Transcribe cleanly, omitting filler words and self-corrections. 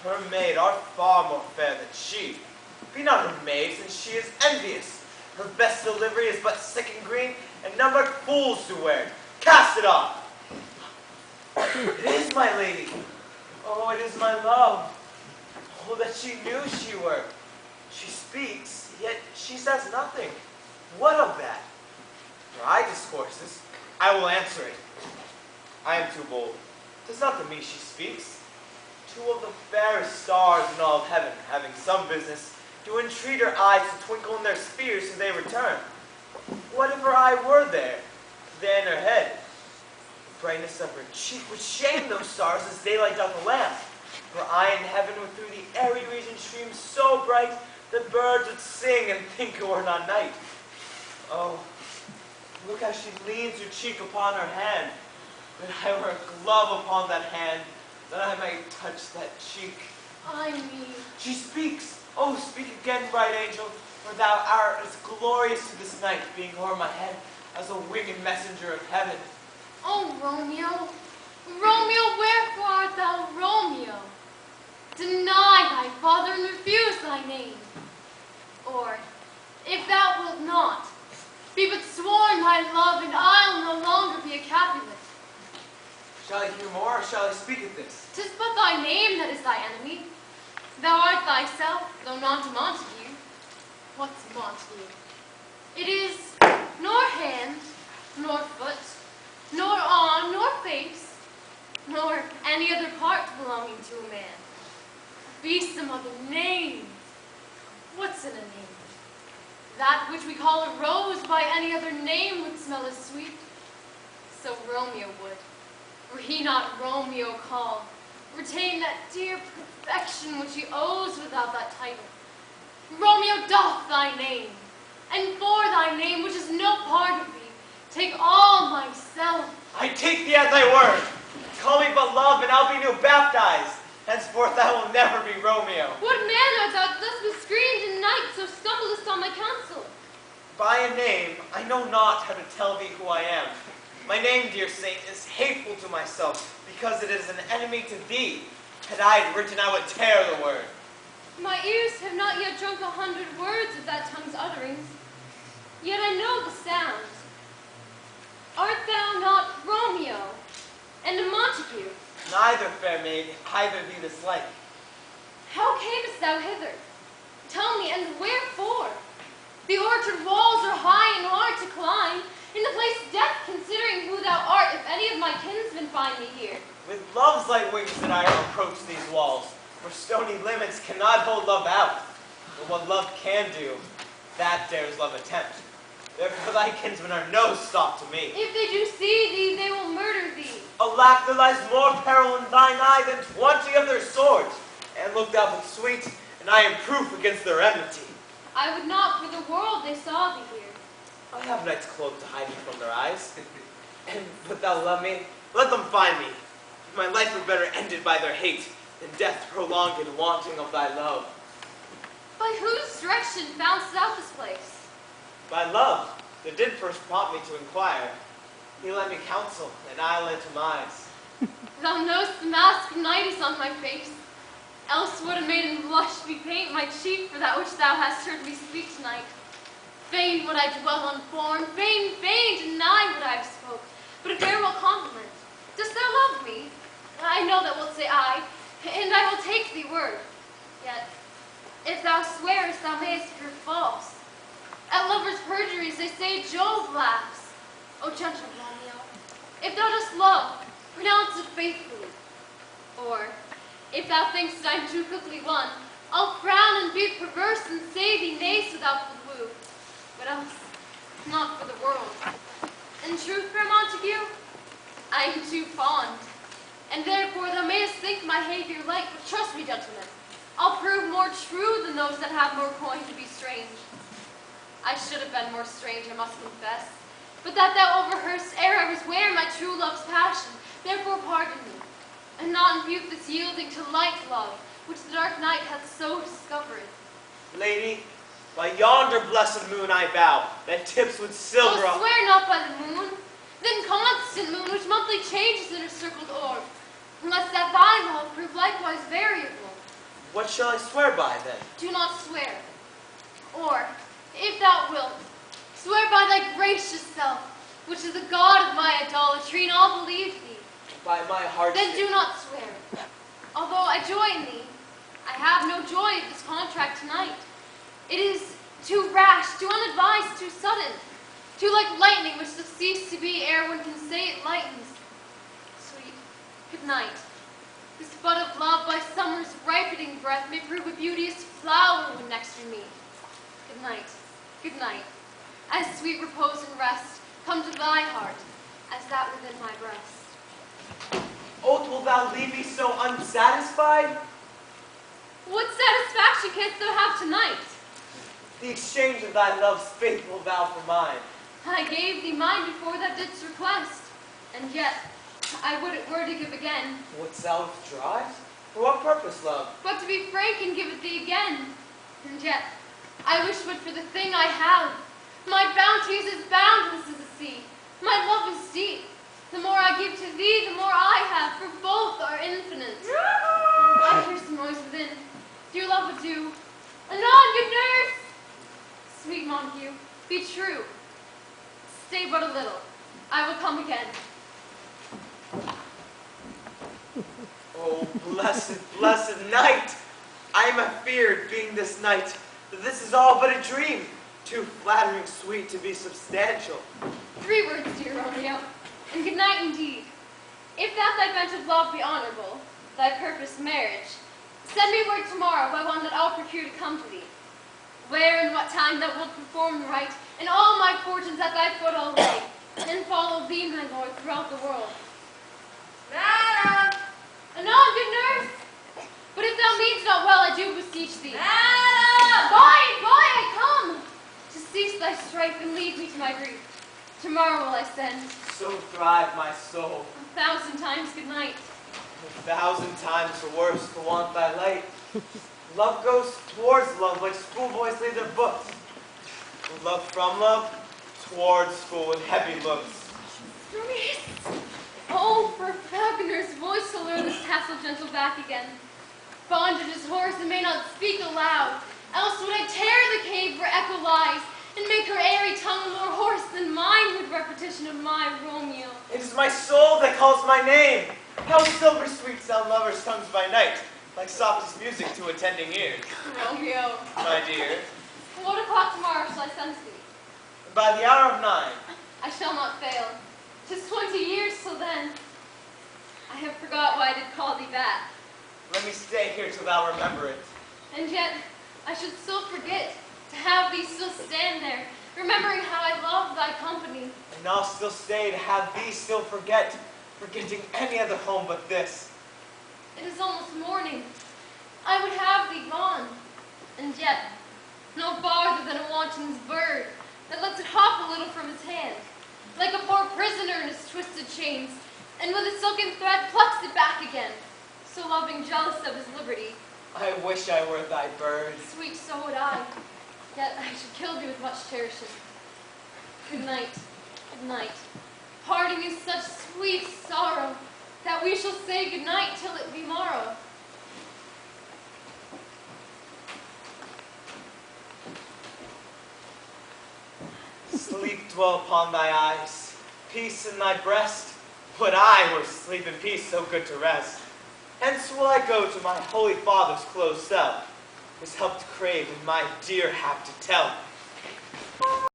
Her maid art far more fair than she. Be not her maid, since she is envious. Her best delivery is but sick and green, and none but fools do wear it. Cast it off! It is my lady. Oh, it is my love. Oh, that she knew she were. She speaks, yet she says nothing. What of that? For I discourses, I will answer it. I am too bold. 'Tis not to me she speaks. Two of the fairest stars in all of heaven, having some business, do entreat her eyes to twinkle in their spheres till they return. What if her eye were there in her head? The brightness of her cheek would shame those stars as daylight doth a lamp. Her eye in heaven would through the airy region stream so bright that birds would sing and think it were not night. Oh, look how she leans her cheek upon her hand. That I wear a glove upon that hand, that I may touch that cheek. I mean. She speaks. Oh, speak again, bright angel, for thou art as glorious to this night, being o'er my head as a winged messenger of heaven. Oh, Romeo, Romeo, wherefore art thou Romeo? Deny thy father and refuse thy name. Or, if thou wilt not, be but sworn thy love, and I'll no longer be a Capulet. Shall I hear more, or shall I speak at this? 'Tis but thy name that is thy enemy. Thou art thyself, though not a Montague. What's Montague? It is nor hand, nor foot, nor arm, nor face, nor any other part belonging to a man. Be some other name. What's in a name? That which we call a rose by any other name would smell as sweet. So Romeo would, were he not Romeo called, retain that dear perfection which he owes without that title. Romeo doth thy name, and for thy name, which is no part of thee, take all myself. I take thee at thy word. Call me but love, and I'll be new baptized. Henceforth I will never be Romeo. What man art thou that thus bescreened in night, so stumblest on my counsel? By a name, I know not how to tell thee who I am. My name, dear saint, is hateful to myself, because it is an enemy to thee. Had I it written, I would tear the word. My ears have not yet drunk 100 words of that tongue's utterings, yet I know the sound. Art thou not Romeo, and a Montague? Neither, fair maid, either thee this like. How camest thou hither? Tell me, and wherefore? The orchard walls are high and hard to climb. In the place death, considering who thou art, if any of my kinsmen find me here. With love's light wings did I approach these walls, for stony limits cannot hold love out. But what love can do, that dares love attempt. Therefore thy kinsmen are no stop to me. If they do see thee, they will murder thee. Alack, there lies more peril in thine eye than 20 of their swords. And look thou but sweet, and I am proof against their enmity. I would not for the world they saw thee here. I have night's cloak to hide me from their eyes. And but thou love me, let them find me. My life were better ended by their hate, than death prolonged in wanting of thy love. By whose direction foundst thou this place? By love, that did first prompt me to inquire. He lent me counsel, and I lent him eyes. Thou know'st the mask of night is on my face. Else would a maiden blush bepaint my cheek for that which thou hast heard me speak tonight. Fain would I dwell on form, fain deny what I have spoke, but a farewell compliment. Dost thou love me? I know thou wilt say aye, and I will take thee word. Yet, if thou swearest, thou mayest prove false. At lovers' perjuries they say Jove laughs. O gentle Romeo, if thou dost love, pronounce it faithfully. Or, if thou thinkst I am too quickly won, I'll frown and be perverse and say thee nay so thou wilt woo. But else, not for the world. In truth, fair Montague, I am too fond, and therefore thou mayest think my behavior light, but trust me, gentlemen, I'll prove more true than those that have more coin to be strange. I should have been more strange, I must confess, but that thou overheardst ere I was ware my true love's passion, therefore pardon me, and not impute this yielding to light love, which the dark night hath so discovered. Lady, by yonder blessed moon I vow, that tips with silver. Oh, swear not by the moon, then constant moon, which monthly changes in her circled orb, unless that thy love prove likewise variable. What shall I swear by, then? Do not swear. Or, if thou wilt, swear by thy gracious self, which is the God of my idolatry, and all believe thee. By my heart. Then do not swear. Although I join thee, I have no joy of this contract tonight. It is too rash, too unadvised, too sudden, too like lightning which doth cease to be ere one can say it lightens. Sweet, good night. This bud of love by summer's ripening breath may prove a beauteous flower when next we meet. Good night, good night. As sweet repose and rest come to thy heart as that within my breast. Oh, wilt thou leave me so unsatisfied? What satisfaction canst thou have tonight? The exchange of thy love's faithful vow for mine. I gave thee mine before thou didst request, and yet I would it were to give again. Wouldst thou withdraw it? For what purpose, love? But to be frank and give it thee again. And yet I wish but for the thing I have. My bounty is as boundless as the sea. My love is deep. The more I give to thee, the more I have, for both are infinite. I hear some noise within. Dear love, adieu. Anon, good nurse! Sweet Montague, be true. Stay but a little. I will come again. Oh, blessed, blessed night! I am afeard, being this night, that this is all but a dream, too flattering sweet to be substantial. 3 words, dear Romeo, and good night indeed. If that thy bent of love be honorable, thy purpose marriage, send me word tomorrow by one that I'll procure to come to thee. Where and what time thou wilt perform the rite, and all my fortunes at thy foot I'll lay, and follow thee, my lord, throughout the world. Madam! Anon, good nurse! But if thou mean'st not well, I do beseech thee. Madam! Boy, I come! To cease thy strife and lead me to my grief. Tomorrow will I send. So thrive my soul. 1,000 times good night. 1,000 times the worse to want thy light. Love goes towards love like schoolboys lead their books. Love from love towards school with heavy looks. Oh, for Falconer's voice to lure this tassel gentle back again. Bondage is hoarse and may not speak aloud, else would I tear the cave where echo lies, and make her airy tongue more hoarse than mine with repetition of my Romeo. It is my soul that calls my name. How silver sweet sound lovers' tongues by night, like softest music to attending ears. Romeo. My dear, What o'clock tomorrow shall I send to thee? by the hour of 9. I shall not fail. 'Tis 20 years till then. I have forgot why I did call thee back. Let me stay here till thou remember it. And yet, I should still forget to have thee still stand there, remembering how I love thy company. And I'll still stay to have thee still forget, forgetting any other home but this. It is almost morning. I would have thee gone. And yet, no farther than a wanton's bird that lets it hop a little from his hand, like a poor prisoner in his twisted chains, and with a silken thread plucks it back again, so loving jealous of his liberty. I wish I were thy bird. Sweet, so would I. Yet I should kill thee with much cherishing. Good night, good night. Parting is such sweet sorrow, that we shall say good night till it be morrow. Sleep dwell upon thy eyes, peace in thy breast. Would I were sleep and peace so good to rest. Hence will I go to my holy father's closed cell, his help to crave and my dear hap to tell.